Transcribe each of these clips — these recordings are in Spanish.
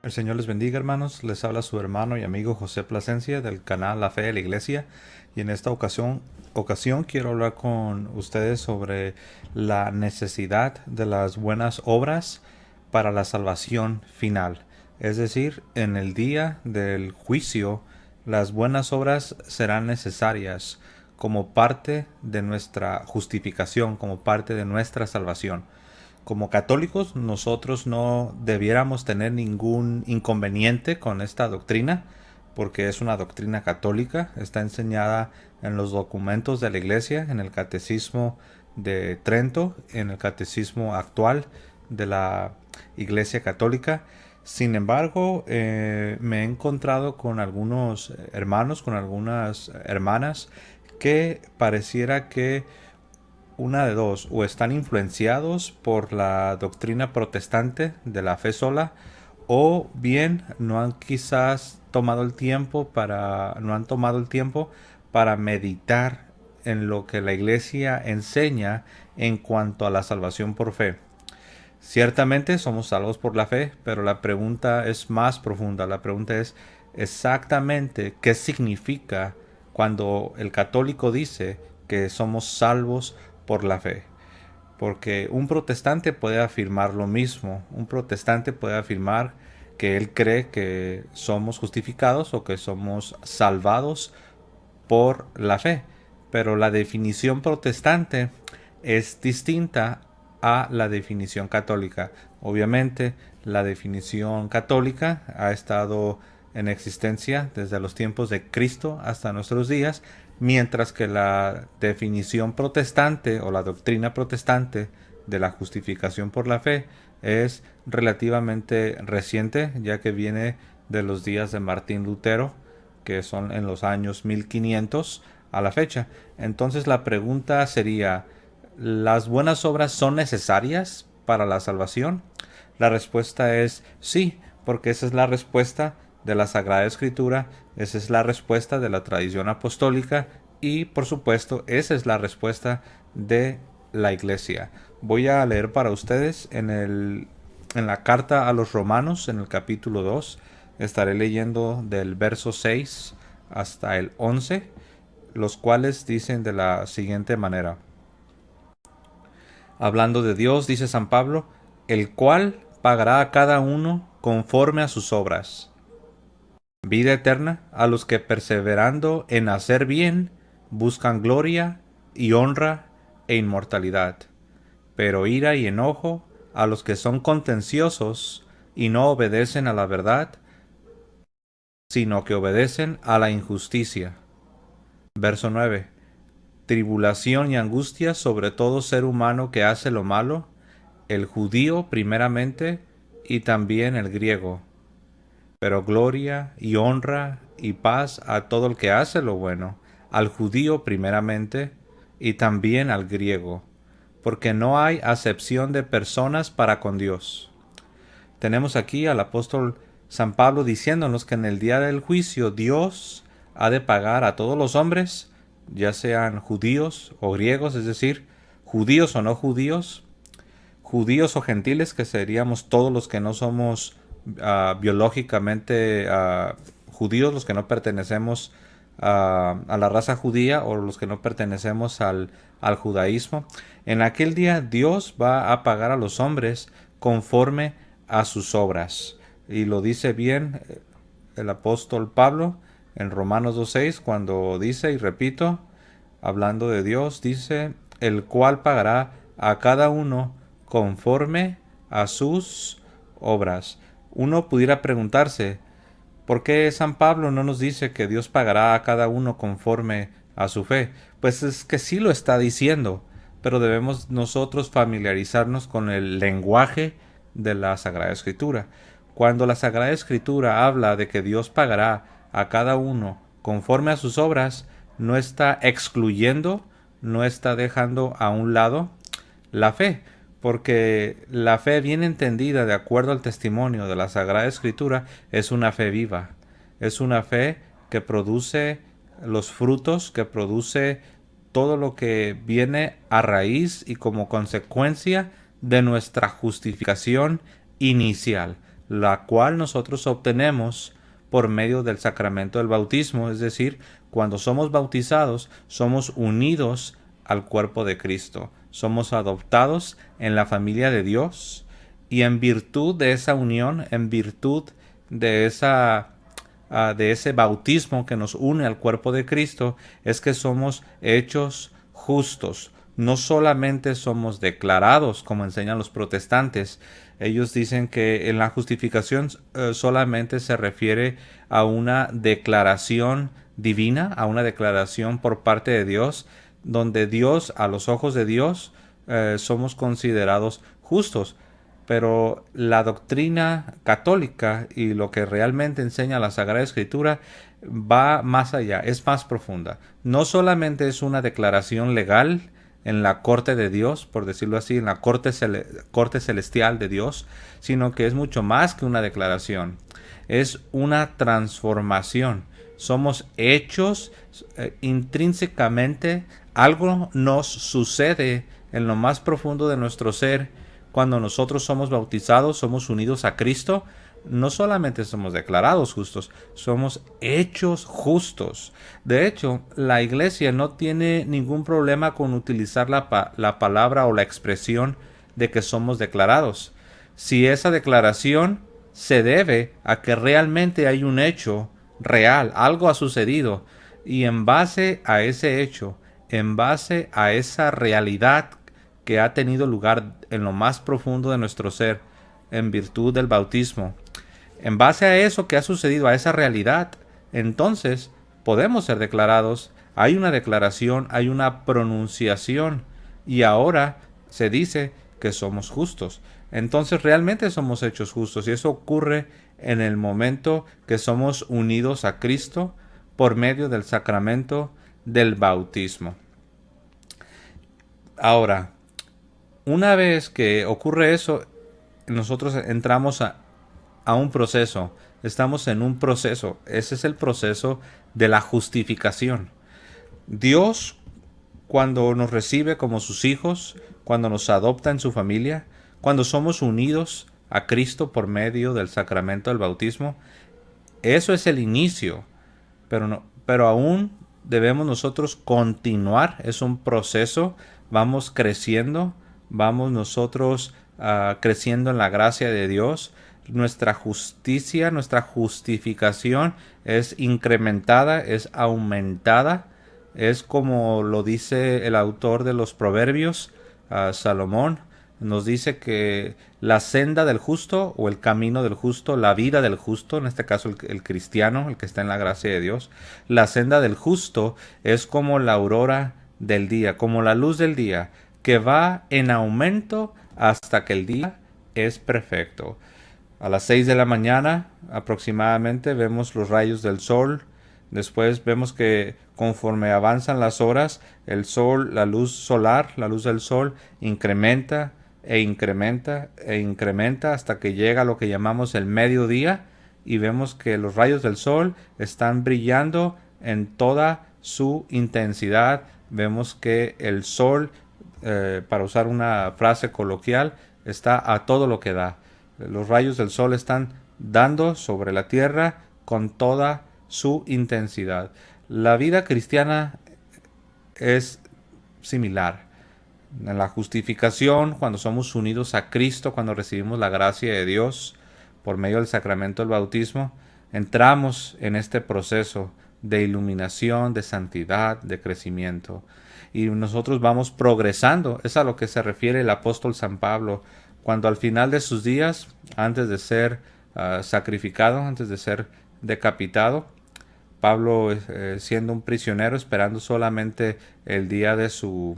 El Señor les bendiga, hermanos. Les habla su hermano y amigo José Plasencia del canal La Fe de la Iglesia. Y en esta ocasión quiero hablar con ustedes sobre la necesidad de las buenas obras para la salvación final. Es decir, en el día del juicio, las buenas obras serán necesarias como parte de nuestra justificación, como parte de nuestra salvación. Como católicos, nosotros no debiéramos tener ningún inconveniente con esta doctrina, porque es una doctrina católica, está enseñada en los documentos de la Iglesia, en el Catecismo de Trento, en el Catecismo actual de la Iglesia Católica. Sin embargo, me he encontrado con algunos hermanos, con algunas hermanas, que pareciera que una de dos, o están influenciados por la doctrina protestante de la fe sola, o bien no han quizás tomado el tiempo no han tomado el tiempo para meditar en lo que la iglesia enseña en cuanto a la salvación por fe. Ciertamente somos salvos por la fe, pero la pregunta es más profunda. La pregunta es exactamente qué significa cuando el católico dice que somos salvos por la fe. Porque un protestante puede afirmar lo mismo. Un protestante puede afirmar que él cree que somos justificados o que somos salvados por la fe. Pero la definición protestante es distinta a la definición católica. Obviamente, la definición católica ha estado en existencia desde los tiempos de Cristo hasta nuestros días, mientras que la definición protestante o la doctrina protestante de la justificación por la fe es relativamente reciente, ya que viene de los días de Martín Lutero, que son en los años 1500 a la fecha. Entonces la pregunta sería, ¿las buenas obras son necesarias para la salvación? La respuesta es sí, porque esa es la respuesta de la Sagrada Escritura, esa es la respuesta de la tradición apostólica y, por supuesto, esa es la respuesta de la Iglesia. Voy a leer para ustedes en la carta a los Romanos, en el capítulo 2. Estaré leyendo del verso 6 hasta el 11, los cuales dicen de la siguiente manera. Hablando de Dios, dice San Pablo, el cual pagará a cada uno conforme a sus obras. Vida eterna a los que perseverando en hacer bien buscan gloria y honra e inmortalidad, pero ira y enojo a los que son contenciosos y no obedecen a la verdad, sino que obedecen a la injusticia. Verso 9. Tribulación y angustia sobre todo ser humano que hace lo malo, el judío primeramente y también el griego, pero gloria y honra y paz a todo el que hace lo bueno, al judío primeramente y también al griego, porque no hay acepción de personas para con Dios. Tenemos aquí al apóstol San Pablo diciéndonos que en el día del juicio Dios ha de pagar a todos los hombres, ya sean judíos o griegos, es decir, judíos o no judíos, judíos o gentiles, que seríamos todos los que no somos biológicamente judíos, los que no pertenecemos a la raza judía o los que no pertenecemos al judaísmo. En aquel día Dios va a pagar a los hombres conforme a sus obras. Y lo dice bien el apóstol Pablo en Romanos 2.6 cuando dice, y repito, hablando de Dios, dice, el cual pagará a cada uno conforme a sus obras. Uno pudiera preguntarse, ¿por qué San Pablo no nos dice que Dios pagará a cada uno conforme a su fe? Pues es que sí lo está diciendo, pero debemos nosotros familiarizarnos con el lenguaje de la Sagrada Escritura. Cuando la Sagrada Escritura habla de que Dios pagará a cada uno conforme a sus obras, no está excluyendo, no está dejando a un lado la fe, porque la fe bien entendida de acuerdo al testimonio de la Sagrada Escritura es una fe viva, es una fe que produce los frutos, que produce todo lo que viene a raíz y como consecuencia de nuestra justificación inicial. la cual nosotros obtenemos por medio del sacramento del bautismo, es decir, cuando somos bautizados, somos unidos al cuerpo de Cristo, somos adoptados en la familia de Dios, y en virtud de esa unión, en virtud de de ese bautismo que nos une al cuerpo de Cristo, es que somos hechos justos. No solamente somos declarados, como enseñan los protestantes. Ellos dicen que en la justificación solamente se refiere a una declaración divina, a una declaración por parte de Dios, donde Dios, a los ojos de Dios, somos considerados justos. Pero la doctrina católica y lo que realmente enseña la Sagrada Escritura va más allá, es más profunda. No solamente es una declaración legal en la corte de Dios, por decirlo así, en la corte celestial de Dios, sino que es mucho más que una declaración. Es una transformación. Somos hechos intrínsecamente, algo nos sucede en lo más profundo de nuestro ser. Cuando nosotros somos bautizados, somos unidos a Cristo, no solamente somos declarados justos, somos hechos justos. De hecho, la Iglesia no tiene ningún problema con utilizar la palabra o la expresión de que somos declarados. Si esa declaración se debe a que realmente hay un hecho real, algo ha sucedido, y en base a ese hecho, en base a esa realidad que ha tenido lugar en lo más profundo de nuestro ser, en virtud del bautismo, en base a eso que ha sucedido, a esa realidad, entonces podemos ser declarados. Hay una declaración, hay una pronunciación, y ahora se dice que somos justos. Entonces realmente somos hechos justos, y eso ocurre en el momento que somos unidos a Cristo por medio del sacramento del bautismo. Ahora, una vez que ocurre eso, nosotros entramos a un proceso. Estamos en un proceso. Ese es el proceso de la justificación. Dios, cuando nos recibe como sus hijos, cuando nos adopta en su familia, cuando somos unidos a Cristo por medio del sacramento del bautismo, eso es el inicio. Pero aún debemos nosotros continuar. Es un proceso. Vamos creciendo. Vamos nosotros creciendo en la gracia de Dios. Nuestra justicia, nuestra justificación es incrementada, es aumentada. Es como lo dice el autor de los Proverbios, Salomón. Nos dice que la senda del justo o el camino del justo, la vida del justo, en este caso el cristiano, el que está en la gracia de Dios, la senda del justo es como la aurora del día, como la luz del día, que va en aumento hasta que el día es perfecto. A las 6 de la mañana aproximadamente vemos los rayos del sol. Después vemos que conforme avanzan las horas, el sol, la luz solar, la luz del sol, incrementa e incrementa e incrementa hasta que llega a lo que llamamos el mediodía, y vemos que los rayos del sol están brillando en toda su intensidad. Vemos que el sol, para usar una frase coloquial, está a todo lo que da. Los rayos del sol están dando sobre la tierra con toda su intensidad. La vida cristiana es similar. En la justificación, cuando somos unidos a Cristo, cuando recibimos la gracia de Dios por medio del sacramento del bautismo, entramos en este proceso de iluminación, de santidad, de crecimiento. Y nosotros vamos progresando. Es a lo que se refiere el apóstol San Pablo, cuando al final de sus días, antes de ser sacrificado, antes de ser decapitado, Pablo, siendo un prisionero, esperando solamente el día de su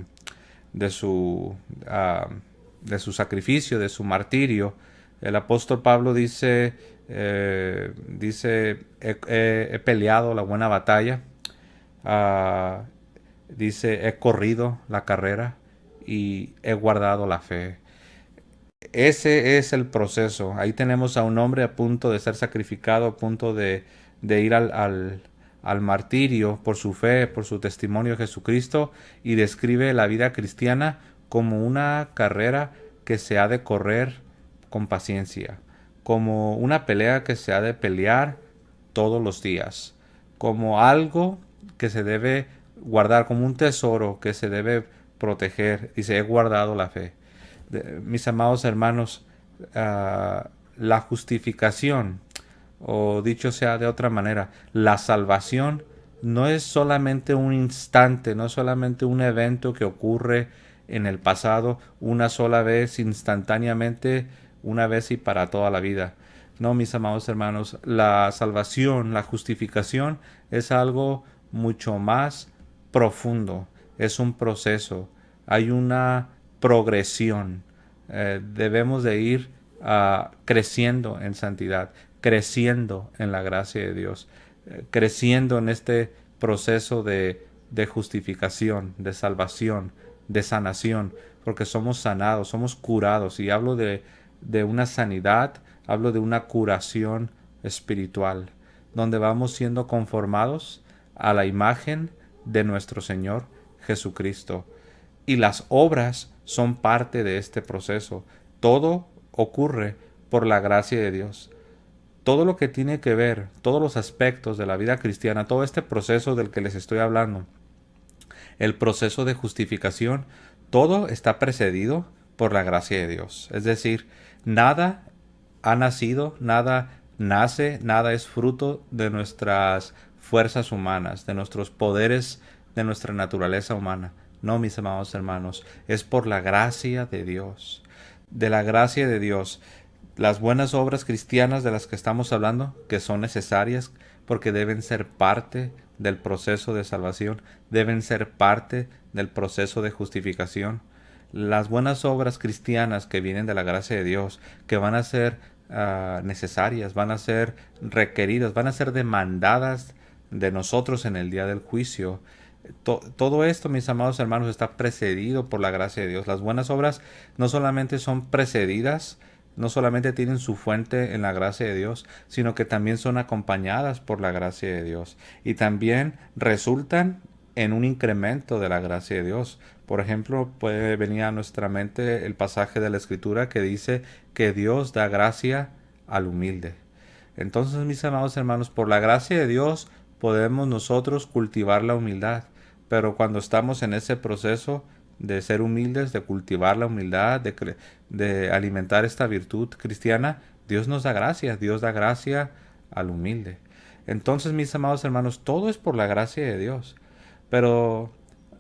sacrificio, de su martirio, el apóstol Pablo dice, he peleado la buena batalla, dice, he corrido la carrera y he guardado la fe. Ese es el proceso. Ahí tenemos a un hombre a punto de ser sacrificado, a punto de ir al martirio por su fe, por su testimonio de Jesucristo, y describe la vida cristiana como una carrera que se ha de correr con paciencia, como una pelea que se ha de pelear todos los días, como algo que se debe guardar, como un tesoro que se debe proteger. Dice, he guardado la fe. Mis amados hermanos, la justificación, o dicho sea de otra manera, la salvación no es solamente un instante, no es solamente un evento que ocurre en el pasado una sola vez, instantáneamente, una vez y para toda la vida. No, mis amados hermanos, la salvación, la justificación es algo mucho más profundo, es un proceso, hay una progresión. Debemos de ir creciendo en santidad, creciendo en la gracia de Dios, creciendo en este proceso de justificación, de salvación, de sanación, porque somos sanados, somos curados. Y hablo de una sanidad, hablo de una curación espiritual, donde vamos siendo conformados a la imagen de nuestro Señor Jesucristo. Y las obras son parte de este proceso. Todo ocurre por la gracia de Dios. Todo lo que tiene que ver, todos los aspectos de la vida cristiana, todo este proceso del que les estoy hablando, el proceso de justificación, todo está precedido por la gracia de Dios. Es decir, nada ha nacido, nada nace, nada es fruto de nuestras fuerzas humanas, de nuestros poderes, de nuestra naturaleza humana. No, mis amados hermanos, es por la gracia de Dios. De la gracia de Dios. Las buenas obras cristianas de las que estamos hablando, que son necesarias porque deben ser parte del proceso de salvación, deben ser parte del proceso de justificación. Las buenas obras cristianas que vienen de la gracia de Dios, que van a ser necesarias, van a ser requeridas, van a ser demandadas de nosotros en el día del juicio. Todo esto, mis amados hermanos, está precedido por la gracia de Dios. Las buenas obras no solamente son precedidas, no solamente tienen su fuente en la gracia de Dios, sino que también son acompañadas por la gracia de Dios y también resultan en un incremento de la gracia de Dios. Por ejemplo, puede venir a nuestra mente el pasaje de la Escritura que dice que Dios da gracia al humilde. Entonces, mis amados hermanos, por la gracia de Dios podemos nosotros cultivar la humildad, pero cuando estamos en ese proceso de ser humildes, de cultivar la humildad, de alimentar esta virtud cristiana, Dios nos da gracia, Dios da gracia al humilde. Entonces, mis amados hermanos, todo es por la gracia de Dios. Pero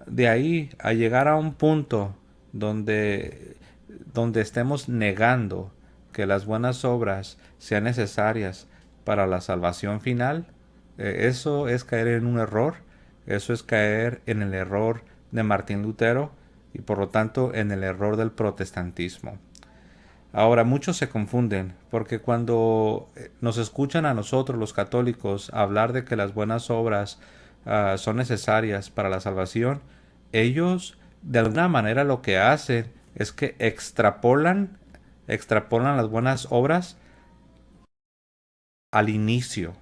de ahí a llegar a un punto donde estemos negando que las buenas obras sean necesarias para la salvación final, eso es caer en un error, eso es caer en el error de Martín Lutero y por lo tanto en el error del protestantismo. Ahora, muchos se confunden porque cuando nos escuchan a nosotros los católicos hablar de que las buenas obras son necesarias para la salvación, ellos de alguna manera lo que hacen es que extrapolan las buenas obras al inicio.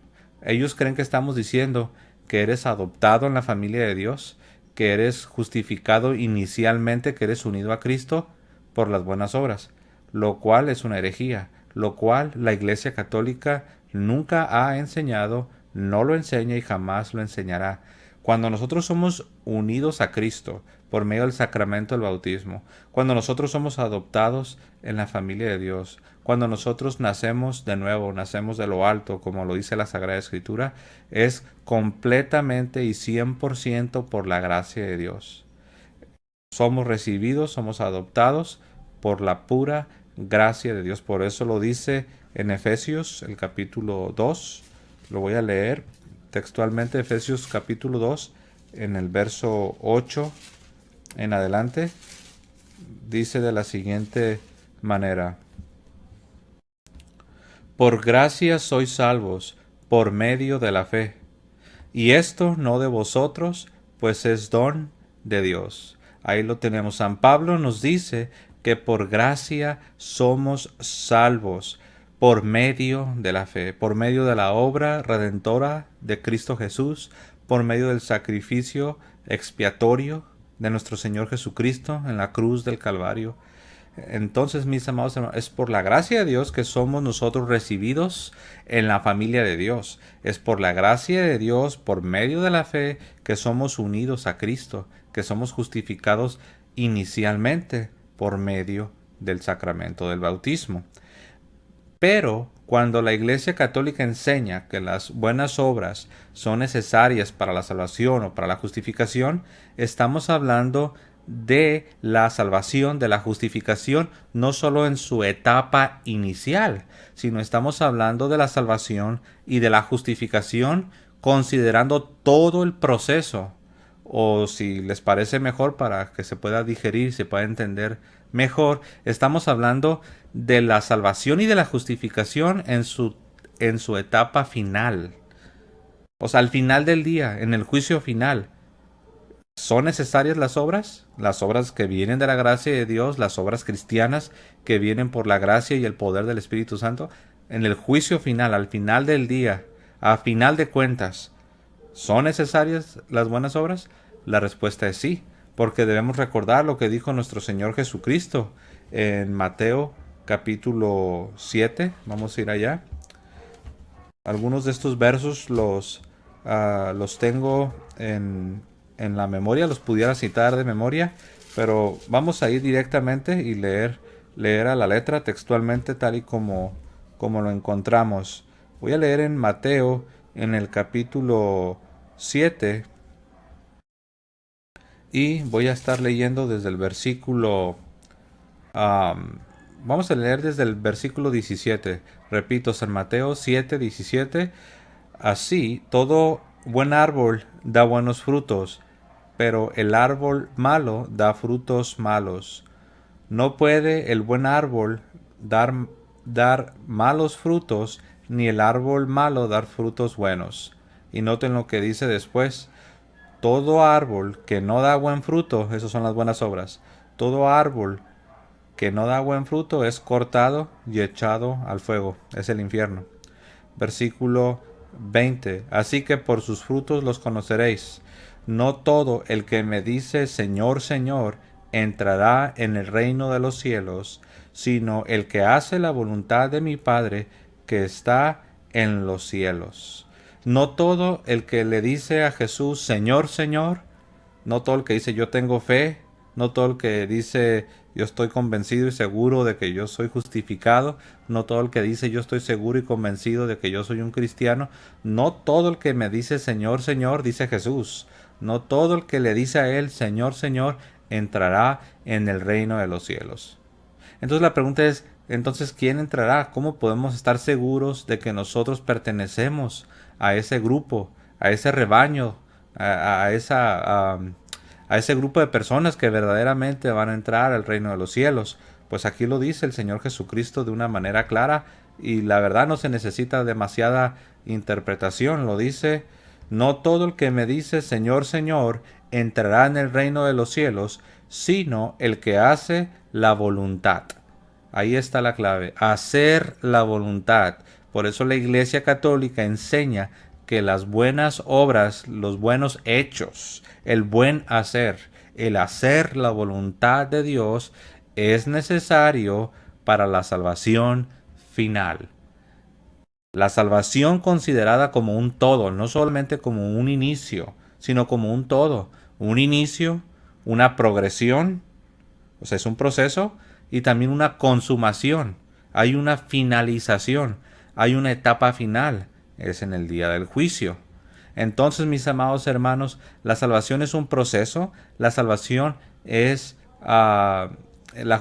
Ellos creen que estamos diciendo que eres adoptado en la familia de Dios, que eres justificado inicialmente, que eres unido a Cristo por las buenas obras, lo cual es una herejía, lo cual la Iglesia Católica nunca ha enseñado, no lo enseña y jamás lo enseñará. Cuando nosotros somos unidos a Cristo por medio del sacramento del bautismo, cuando nosotros somos adoptados en la familia de Dios, cuando nosotros nacemos de nuevo, nacemos de lo alto, como lo dice la Sagrada Escritura, es completamente y 100% por la gracia de Dios. Somos recibidos, somos adoptados por la pura gracia de Dios. Por eso lo dice en Efesios, el capítulo 2. Lo voy a leer textualmente, Efesios capítulo 2, en el verso 8 en adelante. Dice de la siguiente manera: por gracia sois salvos, por medio de la fe. Y esto no de vosotros, pues es don de Dios. Ahí lo tenemos. San Pablo nos dice que por gracia somos salvos por medio de la fe, por medio de la obra redentora de Cristo Jesús, por medio del sacrificio expiatorio de nuestro Señor Jesucristo en la cruz del Calvario. Entonces, mis amados hermanos, es por la gracia de Dios que somos nosotros recibidos en la familia de Dios. Es por la gracia de Dios, por medio de la fe, que somos unidos a Cristo, que somos justificados inicialmente por medio del sacramento del bautismo. Pero cuando la Iglesia Católica enseña que las buenas obras son necesarias para la salvación o para la justificación, estamos hablando de la salvación, de la justificación, no solo en su etapa inicial, sino estamos hablando de la salvación y de la justificación considerando todo el proceso, o si les parece mejor para que se pueda digerir, se pueda entender mejor, estamos hablando de la salvación y de la justificación en su etapa final. O sea, al final del día, en el juicio final. ¿Son necesarias las obras? Las obras que vienen de la gracia de Dios, las obras cristianas que vienen por la gracia y el poder del Espíritu Santo. En el juicio final, al final del día, a final de cuentas, ¿son necesarias las buenas obras? La respuesta es sí, porque debemos recordar lo que dijo nuestro Señor Jesucristo en Mateo capítulo 7. Vamos a ir allá. Algunos de estos versos los tengo en la memoria, los pudiera citar de memoria, pero vamos a ir directamente y leer a la letra textualmente tal y como lo encontramos. Voy a leer en Mateo en el capítulo 7 y voy a estar leyendo desde el versículo vamos a leer desde el versículo 17. Repito, San Mateo 7:17. Así, todo buen árbol da buenos frutos, pero el árbol malo da frutos malos. No puede el buen árbol dar malos frutos, ni el árbol malo dar frutos buenos. Y noten lo que dice después. Todo árbol que no da buen fruto, esas son las buenas obras. Todo árbol que no da buen fruto es cortado y echado al fuego, es el infierno. Versículo 20. Así que por sus frutos los conoceréis. No todo el que me dice Señor, Señor, entrará en el reino de los cielos, sino el que hace la voluntad de mi Padre que está en los cielos. No todo el que le dice a Jesús Señor, Señor, no todo el que dice yo tengo fe, no todo el que dice yo estoy convencido y seguro de que yo soy justificado, no todo el que dice yo estoy seguro y convencido de que yo soy un cristiano, no todo el que me dice Señor, Señor, dice Jesús, no todo el que le dice a él Señor, Señor, entrará en el reino de los cielos. Entonces la pregunta es, entonces, ¿quién entrará? ¿Cómo podemos estar seguros de que nosotros pertenecemos a ese grupo, a ese rebaño, a ese grupo de personas que verdaderamente van a entrar al reino de los cielos? Pues aquí lo dice el Señor Jesucristo de una manera clara y la verdad no se necesita demasiada interpretación. Lo dice, no todo el que me dice Señor, Señor, entrará en el reino de los cielos, sino el que hace la voluntad. Ahí está la clave, hacer la voluntad. Por eso la Iglesia Católica enseña que las buenas obras, los buenos hechos, el buen hacer, el hacer la voluntad de Dios es necesario para la salvación final. La salvación considerada como un todo, no solamente como un inicio, sino como un todo. Un inicio, una progresión, o sea, es un proceso y también una consumación. Hay una finalización, hay una etapa final, es en el día del juicio. Entonces, mis amados hermanos, la salvación es un proceso, la salvación es, la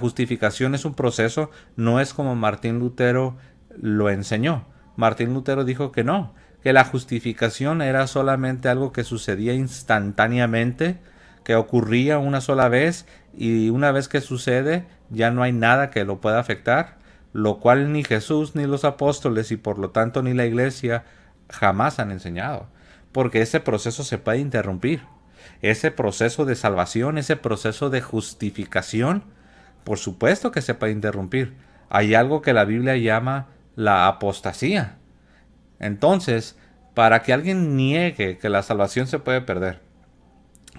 justificación es un proceso, no es como Martín Lutero lo enseñó. Martín Lutero dijo que no, que la justificación era solamente algo que sucedía instantáneamente, que ocurría una sola vez y una vez que sucede ya no hay nada que lo pueda afectar, lo cual ni Jesús ni los apóstoles y por lo tanto ni la Iglesia jamás han enseñado, porque ese proceso se puede interrumpir. Ese proceso de salvación, ese proceso de justificación, por supuesto que se puede interrumpir. Hay algo que la Biblia llama la apostasía. Entonces, para que alguien niegue que la salvación se puede perder,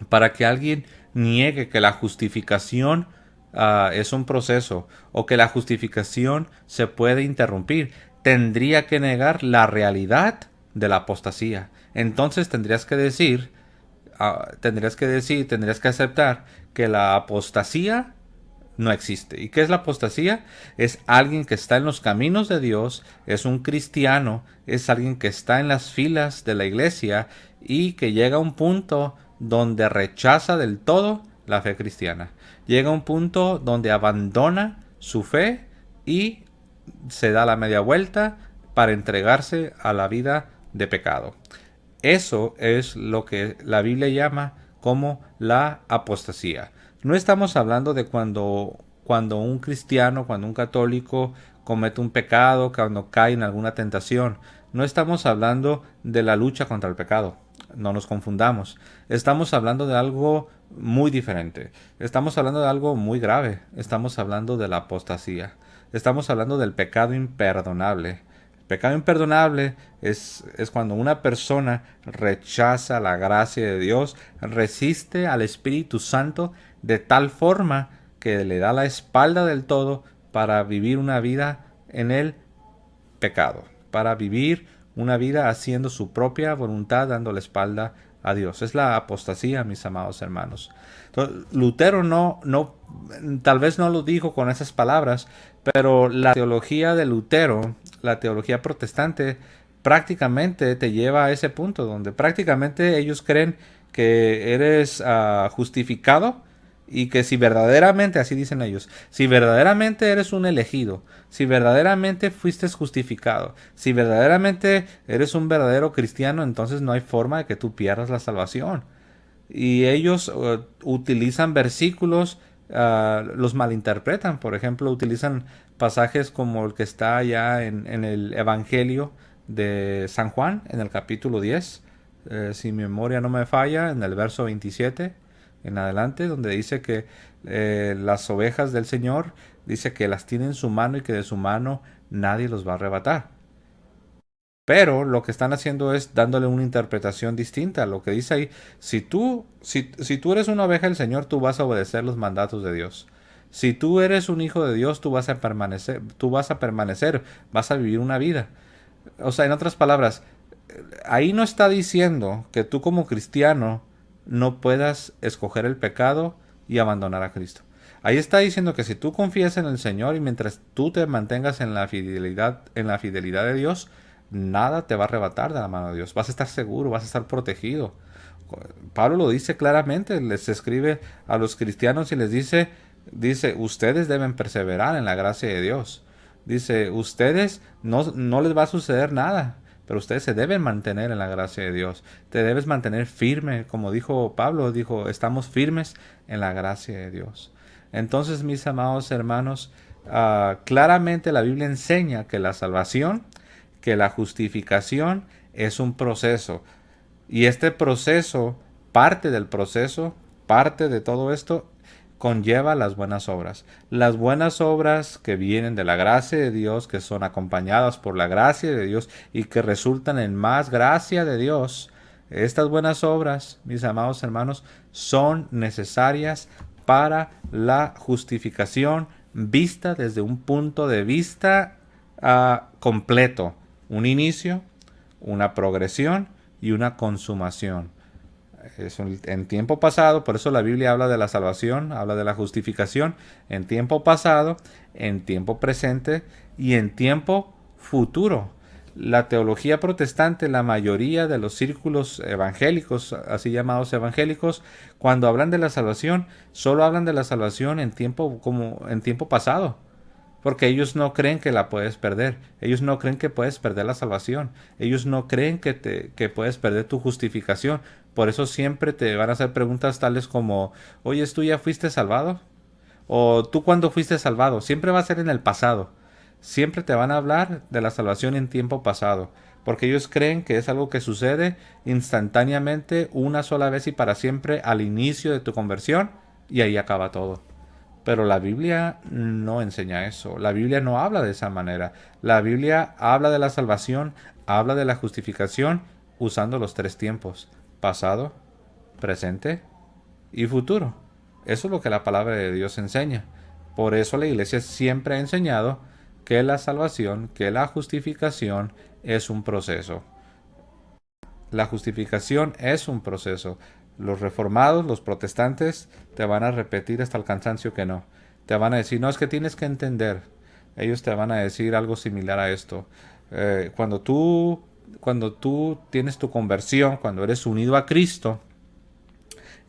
para que alguien niegue que la justificación es un proceso, o que la justificación se puede interrumpir. Tendría que negar la realidad de la apostasía. Entonces tendrías que aceptar que la apostasía no existe. ¿Y qué es la apostasía? Es alguien que está en los caminos de Dios, es un cristiano, es alguien que está en las filas de la iglesia y que llega a un punto donde rechaza del todo la fe cristiana. Llega a un punto donde abandona su fe y se da la media vuelta para entregarse a la vida de pecado. Eso es lo que la Biblia llama como la apostasía. No estamos hablando de cuando un cristiano, cuando un católico comete un pecado, cuando cae en alguna tentación. No estamos hablando de la lucha contra el pecado. No nos confundamos. Estamos hablando de algo muy diferente. Estamos hablando de algo muy grave. Estamos hablando de la apostasía. Estamos hablando del pecado imperdonable. Pecado imperdonable es cuando una persona rechaza la gracia de Dios, resiste al Espíritu Santo de tal forma que le da la espalda del todo para vivir una vida en el pecado, para vivir una vida haciendo su propia voluntad, dando la espalda a Dios. Es la apostasía, mis amados hermanos. Entonces, Lutero tal vez no lo dijo con esas palabras, pero la teología de Lutero, la teología protestante, prácticamente te lleva a ese punto donde prácticamente ellos creen que eres justificado y que si verdaderamente, así dicen ellos, si verdaderamente eres un elegido, si verdaderamente fuiste justificado, si verdaderamente eres un verdadero cristiano, entonces no hay forma de que tú pierdas la salvación. Y ellos utilizan versículos, los malinterpretan. Por ejemplo, utilizan pasajes como el que está allá en el Evangelio de San Juan, en el capítulo 10, si mi memoria no me falla, en el verso 27 en adelante, donde dice que las ovejas del Señor, dice que las tiene en su mano y que de su mano nadie los va a arrebatar. Pero lo que están haciendo es dándole una interpretación distinta. Lo que dice ahí, si tú eres una oveja del Señor, tú vas a obedecer los mandatos de Dios. Si tú eres un hijo de Dios, tú vas a permanecer, vas a vivir una vida. O sea, en otras palabras, ahí no está diciendo que tú como cristiano no puedas escoger el pecado y abandonar a Cristo. Ahí está diciendo que si tú confías en el Señor y mientras tú te mantengas en la fidelidad de Dios, nada te va a arrebatar de la mano de Dios. Vas a estar seguro, vas a estar protegido. Pablo lo dice claramente, les escribe a los cristianos y les dice, ustedes deben perseverar en la gracia de Dios. Dice, ustedes no les va a suceder nada, pero ustedes se deben mantener en la gracia de Dios. Te debes mantener firme, como dijo Pablo, dijo, estamos firmes en la gracia de Dios. Entonces, mis amados hermanos, claramente la Biblia enseña que la salvación, que la justificación es un proceso. Y este proceso, parte de todo esto, conlleva las buenas obras. Las buenas obras que vienen de la gracia de Dios, que son acompañadas por la gracia de Dios y que resultan en más gracia de Dios. Estas buenas obras, mis amados hermanos, son necesarias para la justificación vista desde un punto de vista completo. Un inicio, una progresión y una consumación. En tiempo pasado, por eso la Biblia habla de la salvación, habla de la justificación en tiempo pasado, en tiempo presente y en tiempo futuro. La teología protestante, la mayoría de los círculos evangélicos, así llamados evangélicos, cuando hablan de la salvación, solo hablan de la salvación en tiempo pasado. Porque ellos no creen que la puedes perder. Ellos no creen que puedes perder la salvación. Ellos no creen que puedes perder tu justificación. Por eso siempre te van a hacer preguntas tales como, oye, ¿tú ya fuiste salvado? O ¿tú cuándo fuiste salvado? Siempre va a ser en el pasado. Siempre te van a hablar de la salvación en tiempo pasado. Porque ellos creen que es algo que sucede instantáneamente, una sola vez y para siempre al inicio de tu conversión. Y ahí acaba todo. Pero la Biblia no enseña eso. La Biblia no habla de esa manera. La Biblia habla de la salvación, habla de la justificación usando los tres tiempos: pasado, presente y futuro. Eso es lo que la palabra de Dios enseña. Por eso la iglesia siempre ha enseñado que la salvación, que la justificación es un proceso. La justificación es un proceso. Los reformados, los protestantes, te van a repetir hasta el cansancio que no. Te van a decir, no, es que tienes que entender. Ellos te van a decir algo similar a esto. Cuando tú tienes tu conversión, cuando eres unido a Cristo,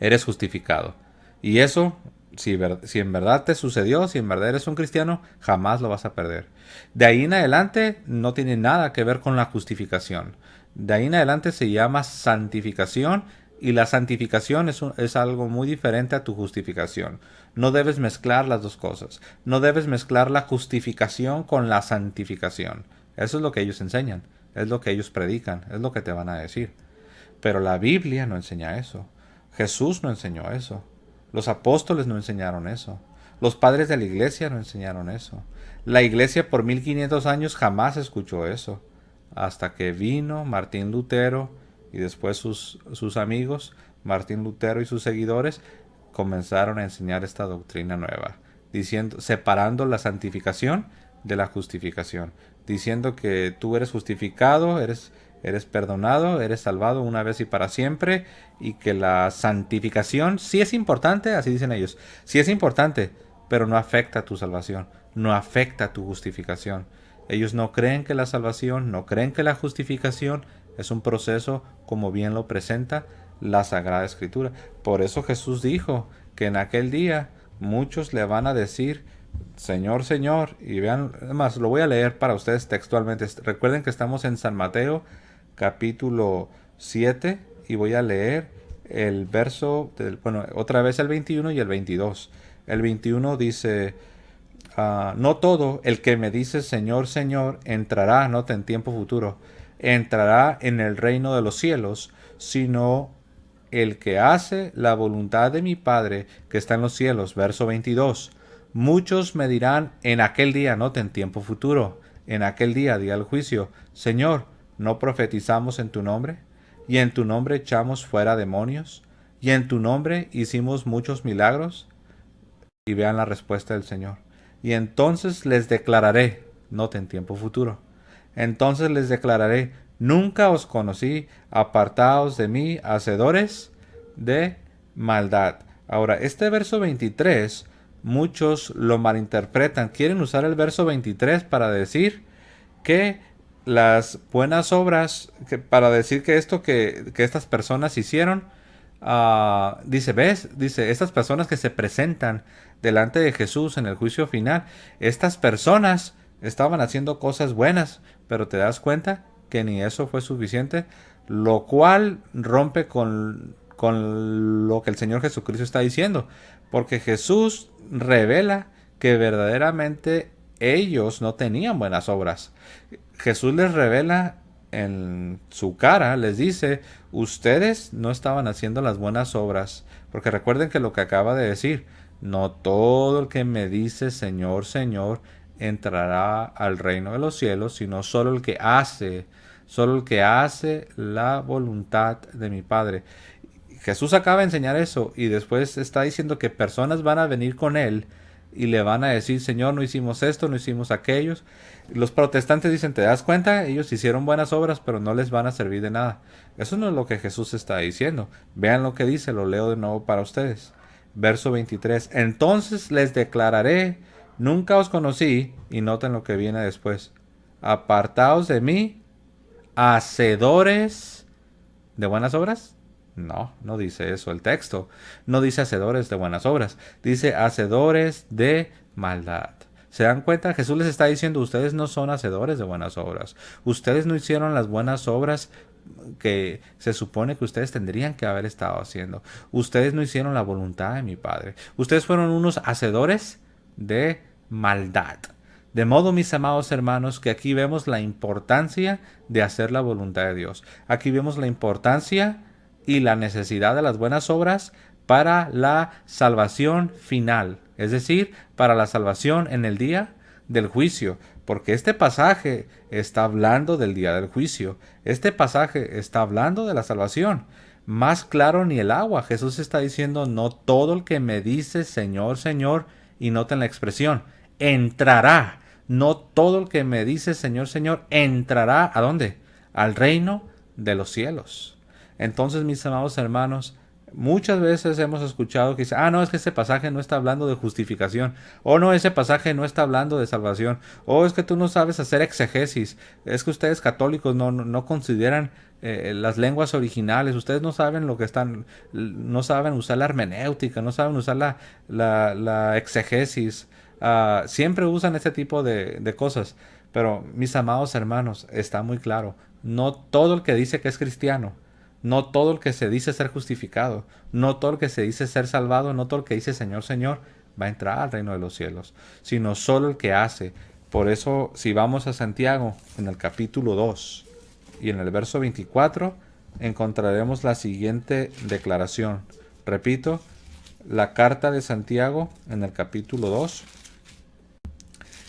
eres justificado. Y eso, si en verdad te sucedió, si en verdad eres un cristiano, jamás lo vas a perder. De ahí en adelante no tiene nada que ver con la justificación. De ahí en adelante se llama santificación, y la santificación es algo muy diferente a tu justificación. No debes mezclar las dos cosas. No debes mezclar la justificación con la santificación. Eso es lo que ellos enseñan, es lo que ellos predican, es lo que te van a decir. Pero la Biblia no enseña eso. Jesús no enseñó eso. Los apóstoles no enseñaron eso. Los padres de la iglesia no enseñaron eso. La iglesia por 1500 años jamás escuchó eso. Hasta que vino Martín Lutero y después sus amigos, Martín Lutero y sus seguidores, comenzaron a enseñar esta doctrina nueva, diciendo, separando la santificación de la justificación, diciendo que tú eres justificado, eres perdonado, eres salvado una vez y para siempre, y que la santificación sí es importante, así dicen ellos, sí es importante, pero no afecta tu salvación, no afecta tu justificación. Ellos no creen que la salvación, no creen que la justificación es un proceso como bien lo presenta la Sagrada Escritura. Por eso Jesús dijo que en aquel día muchos le van a decir, Señor, Señor, y vean, además lo voy a leer para ustedes textualmente. Recuerden que estamos en San Mateo capítulo 7 y voy a leer el verso, otra vez el 21 y el 22. El 21 dice, no todo el que me dice Señor, Señor, entrará, nota en tiempo futuro, entrará en el reino de los cielos, sino el que hace la voluntad de mi Padre que está en los cielos. Verso 22. Muchos me dirán en aquel día, nota en tiempo futuro, en aquel día del juicio, Señor, ¿no profetizamos en tu nombre? ¿Y en tu nombre echamos fuera demonios? ¿Y en tu nombre hicimos muchos milagros? Y vean la respuesta del Señor. Y entonces les declararé, noten tiempo futuro, entonces les declararé, nunca os conocí, apartaos de mí, hacedores de maldad. Ahora, este verso 23, muchos lo malinterpretan. Quieren usar el verso 23 para decir que las buenas obras, para decir que esto que estas personas hicieron, dice, estas personas que se presentan delante de Jesús en el juicio final, estas personas estaban haciendo cosas buenas, pero te das cuenta que ni eso fue suficiente, lo cual rompe con lo que el Señor Jesucristo está diciendo, porque Jesús revela que verdaderamente ellos no tenían buenas obras. Jesús les revela en su cara, les dice, ustedes no estaban haciendo las buenas obras, porque recuerden que lo que acaba de decir, no todo el que me dice Señor, Señor, entrará al reino de los cielos, sino solo el que hace la voluntad de mi Padre. Jesús acaba de enseñar eso y después está diciendo que personas van a venir con él y le van a decir, Señor, no hicimos esto, no hicimos aquellos. Los protestantes dicen, ¿te das cuenta? Ellos hicieron buenas obras, pero no les van a servir de nada. Eso no es lo que Jesús está diciendo. Vean lo que dice, lo leo de nuevo para ustedes. Verso 23. Entonces les declararé, nunca os conocí, y noten lo que viene después. Apartaos de mí, hacedores de buenas obras. No, no dice eso el texto. No dice hacedores de buenas obras. Dice hacedores de maldad. ¿Se dan cuenta? Jesús les está diciendo, ustedes no son hacedores de buenas obras. Ustedes no hicieron las buenas obras que se supone que ustedes tendrían que haber estado haciendo. Ustedes no hicieron la voluntad de mi Padre. Ustedes fueron unos hacedores de maldad. De modo, mis amados hermanos, que aquí vemos la importancia de hacer la voluntad de Dios. Aquí vemos la importancia y la necesidad de las buenas obras para la salvación final, es decir, para la salvación en el día del juicio, porque este pasaje está hablando del día del juicio, este pasaje está hablando de la salvación. Más claro ni el agua. Jesús está diciendo, no todo el que me dice Señor, Señor, Y noten la expresión, entrará. No todo el que me dice Señor, Señor, entrará ¿a dónde? Al reino de los cielos. Entonces, mis amados hermanos, muchas veces hemos escuchado que dice, no, es que ese pasaje no está hablando de justificación, o no, ese pasaje no está hablando de salvación, o es que tú no sabes hacer exegesis, es que ustedes católicos no consideran las lenguas originales, ustedes no saben lo que están, no saben usar la hermenéutica, no saben usar la exegesis, siempre usan este tipo de cosas, pero mis amados hermanos, está muy claro, no todo el que dice que es cristiano, no todo el que se dice ser justificado, no todo el que se dice ser salvado, no todo el que dice Señor, Señor, va a entrar al reino de los cielos, sino solo el que hace. Por eso, si vamos a Santiago, en el capítulo 2 y en el verso 24, encontraremos la siguiente declaración. Repito, la carta de Santiago en el capítulo 2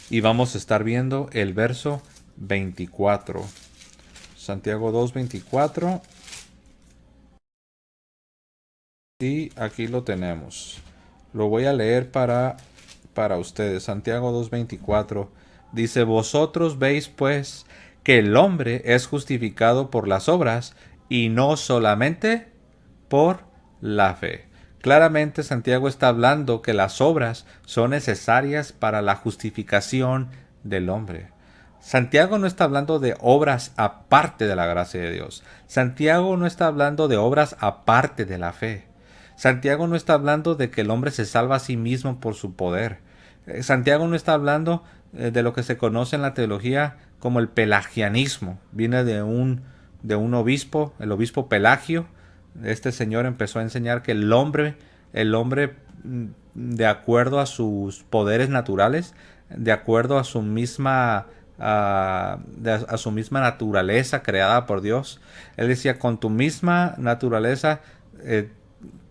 y vamos a estar viendo el verso 24. Santiago 2:24. Y aquí lo tenemos. Lo voy a leer para ustedes. Santiago 2:24 dice, vosotros veis pues que el hombre es justificado por las obras y no solamente por la fe. Claramente Santiago está hablando que las obras son necesarias para la justificación del hombre. Santiago no está hablando de obras aparte de la gracia de Dios. Santiago no está hablando de obras aparte de la fe. Santiago no está hablando de que el hombre se salva a sí mismo por su poder. Santiago no está hablando de lo que se conoce en la teología como el pelagianismo. Viene de un obispo, el obispo Pelagio. Este señor empezó a enseñar que el hombre, de acuerdo a sus poderes naturales, de acuerdo a su misma a su misma naturaleza creada por Dios, él decía, con tu misma naturaleza,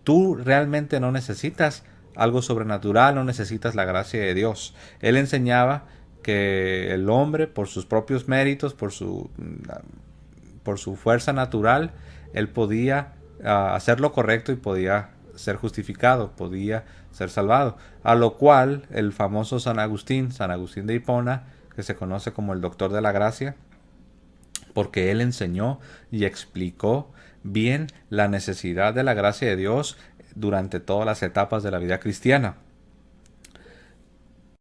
tú realmente no necesitas algo sobrenatural, no necesitas la gracia de Dios. Él enseñaba que el hombre, por sus propios méritos, por su fuerza natural, él podía hacer lo correcto y podía ser justificado, podía ser salvado. A lo cual el famoso San Agustín de Hipona, que se conoce como el doctor de la gracia, porque él enseñó y explicó bien la necesidad de la gracia de Dios durante todas las etapas de la vida cristiana.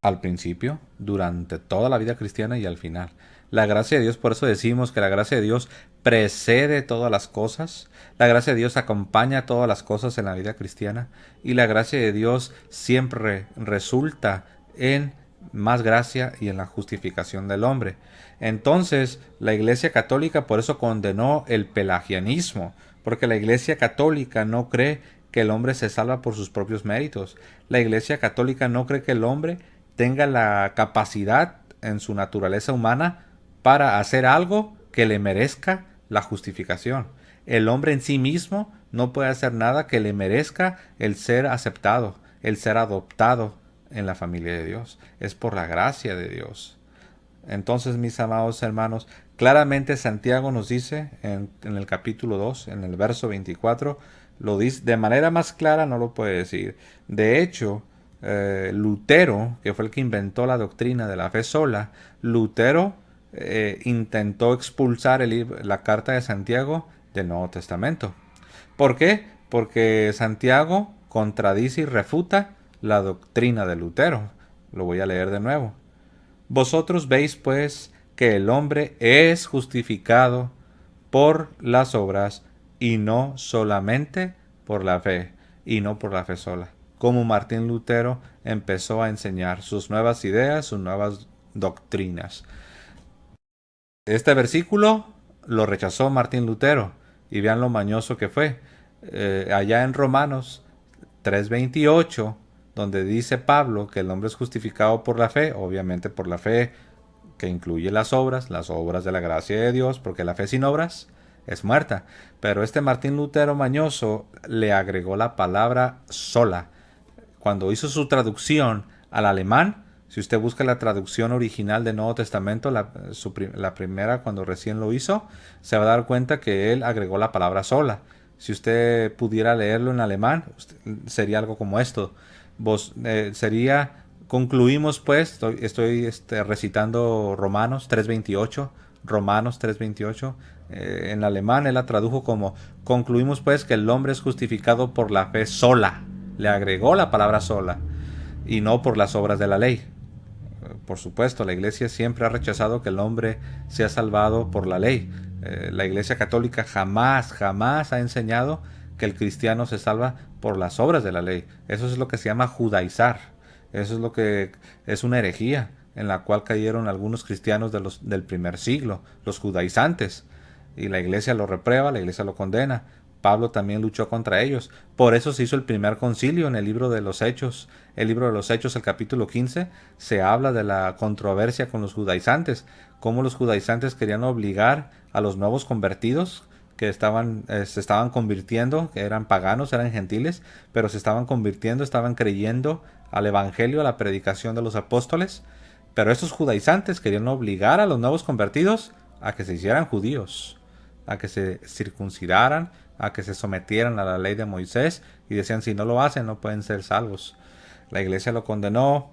Al principio, durante toda la vida cristiana y al final. La gracia de Dios, por eso decimos que la gracia de Dios precede todas las cosas. La gracia de Dios acompaña todas las cosas en la vida cristiana. Y la gracia de Dios siempre resulta en más gracia y en la justificación del hombre. Entonces, la Iglesia Católica por eso condenó el pelagianismo, porque la Iglesia Católica no cree que el hombre se salva por sus propios méritos. La Iglesia Católica no cree que el hombre tenga la capacidad en su naturaleza humana para hacer algo que le merezca la justificación. El hombre en sí mismo no puede hacer nada que le merezca el ser aceptado, el ser adoptado en la familia de Dios. Es por la gracia de Dios. Entonces, mis amados hermanos, claramente Santiago nos dice en el capítulo 2, en el verso 24, lo dice de manera más clara, no lo puede decir. De hecho, Lutero, que fue el que inventó la doctrina de la fe sola, Lutero intentó expulsar la carta de Santiago del Nuevo Testamento. ¿Por qué? Porque Santiago contradice y refuta la doctrina de Lutero. Lo voy a leer de nuevo. Vosotros veis pues que el hombre es justificado por las obras y no solamente por la fe, y no por la fe sola. Como Martín Lutero empezó a enseñar sus nuevas ideas, sus nuevas doctrinas. Este versículo lo rechazó Martín Lutero y vean lo mañoso que fue. Allá en Romanos 3:28, donde dice Pablo que el hombre es justificado por la fe, obviamente por la fe que incluye las obras de la gracia de Dios, porque la fe sin obras es muerta. Pero este Martín Lutero mañoso le agregó la palabra sola. Cuando hizo su traducción al alemán, si usted busca la traducción original del Nuevo Testamento, la primera cuando recién lo hizo, se va a dar cuenta que él agregó la palabra sola. Si usted pudiera leerlo en alemán, sería algo como esto. Sería Concluimos pues, estoy recitando Romanos 3:28, Romanos 3:28. En alemán él la tradujo como: concluimos pues que el hombre es justificado por la fe sola. Le agregó la palabra sola y no por las obras de la ley. Por supuesto, la Iglesia siempre ha rechazado que el hombre sea salvado por la ley. La Iglesia Católica jamás ha enseñado que el cristiano se salva por las obras de la ley. Eso es lo que se llama judaizar. Eso es lo que es una herejía en la cual cayeron algunos cristianos del primer siglo, los judaizantes. Y la Iglesia lo reprueba, la Iglesia lo condena. Pablo también luchó contra ellos. Por eso se hizo el primer concilio en el libro de los Hechos. El libro de los Hechos, el capítulo 15, se habla de la controversia con los judaizantes, cómo los judaizantes querían obligar a los nuevos convertidos que se estaban convirtiendo, que eran paganos, eran gentiles, pero se estaban convirtiendo, estaban creyendo al evangelio, a la predicación de los apóstoles. Pero estos judaizantes querían obligar a los nuevos convertidos a que se hicieran judíos, a que se circuncidaran, a que se sometieran a la ley de Moisés, y decían: si no lo hacen no pueden ser salvos. La Iglesia lo condenó,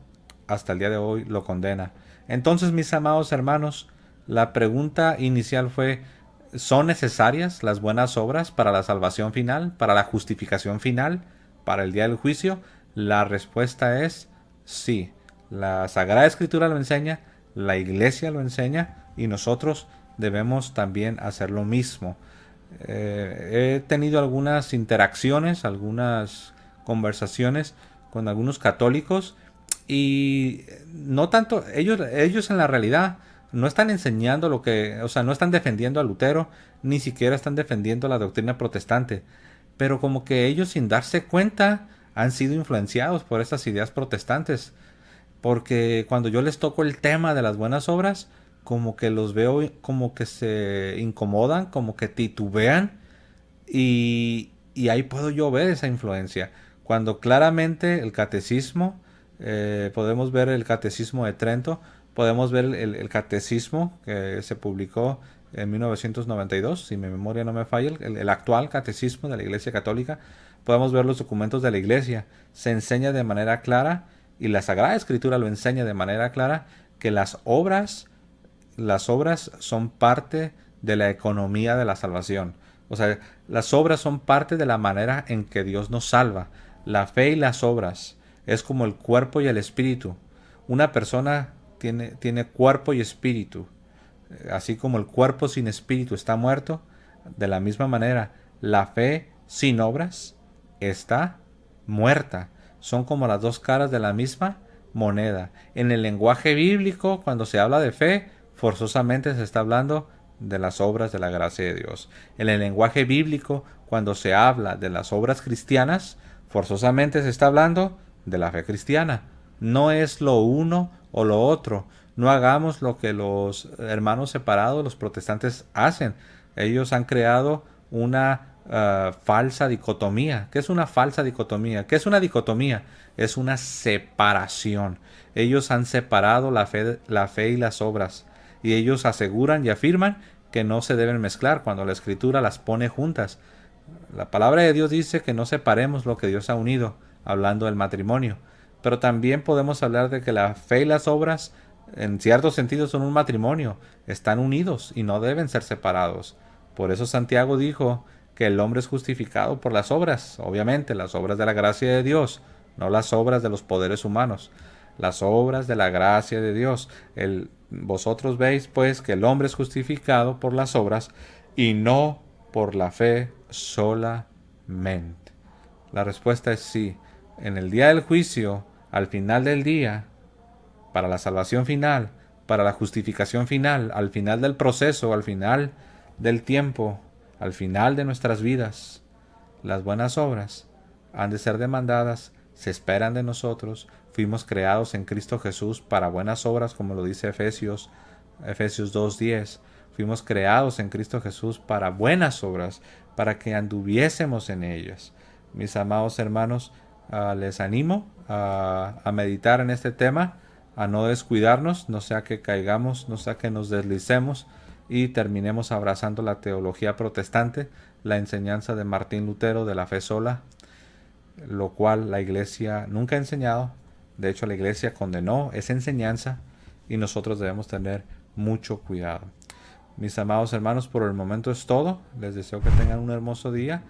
hasta el día de hoy lo condena. Entonces, mis amados hermanos, la pregunta inicial fue: ¿son necesarias las buenas obras para la salvación final, para la justificación final, para el día del juicio? La respuesta es sí. La Sagrada Escritura lo enseña, la Iglesia lo enseña, y nosotros debemos también hacer lo mismo. He tenido algunas interacciones, algunas conversaciones con algunos católicos, y no tanto, ellos en la realidad no están enseñando lo que, o sea, no están defendiendo a Lutero, ni siquiera están defendiendo la doctrina protestante, pero como que ellos, sin darse cuenta, han sido influenciados por estas ideas protestantes, porque cuando yo les toco el tema de las buenas obras, como que los veo como que se incomodan, como que titubean, y ahí puedo yo ver esa influencia. Cuando claramente el catecismo, podemos ver el catecismo de Trento, podemos ver el catecismo que se publicó en 1992, si mi memoria no me falla, el actual catecismo de la Iglesia Católica, podemos ver los documentos de la Iglesia. Se enseña de manera clara, y la Sagrada Escritura lo enseña de manera clara, que las obras son parte de la economía de la salvación. O sea, las obras son parte de la manera en que Dios nos salva. La fe y las obras es como el cuerpo y el espíritu. Una persona tiene cuerpo y espíritu. Así como el cuerpo sin espíritu está muerto, de la misma manera, la fe sin obras está muerta. Son como las dos caras de la misma moneda. En el lenguaje bíblico, cuando se habla de fe, forzosamente se está hablando de las obras de la gracia de Dios. En el lenguaje bíblico, cuando se habla de las obras cristianas, forzosamente se está hablando de la fe cristiana. No es lo uno o lo otro. No hagamos lo que los hermanos separados, los protestantes, hacen. Ellos han creado una falsa dicotomía. ¿Qué es una falsa dicotomía? ¿Qué es una dicotomía? Es una separación. Ellos han separado la fe y las obras, y ellos aseguran y afirman que no se deben mezclar cuando la Escritura las pone juntas. La palabra de Dios dice que no separemos lo que Dios ha unido, hablando del matrimonio. Pero también podemos hablar de que la fe y las obras, en cierto sentido, son un matrimonio. Están unidos y no deben ser separados. Por eso Santiago dijo que el hombre es justificado por las obras, obviamente las obras de la gracia de Dios, no las obras de los poderes humanos, las obras de la gracia de Dios. Vosotros veis pues que el hombre es justificado por las obras y no por la fe solamente. La respuesta es sí. En el día del juicio, al final del día, para la salvación final, para la justificación final, al final del proceso, al final del tiempo, al final de nuestras vidas, las buenas obras han de ser demandadas, se esperan de nosotros. Fuimos creados en Cristo Jesús para buenas obras, como lo dice Efesios 2:10. Fuimos creados en Cristo Jesús para buenas obras, para que anduviésemos en ellas. Mis amados hermanos, les animo a meditar en este tema, a no descuidarnos, no sea que caigamos, no sea que nos deslicemos y terminemos abrazando la teología protestante, la enseñanza de Martín Lutero de la fe sola, lo cual la Iglesia nunca ha enseñado, De hecho, la iglesia condenó esa enseñanza y nosotros debemos tener mucho cuidado. Mis amados hermanos, por el momento es todo. Les deseo que tengan un hermoso día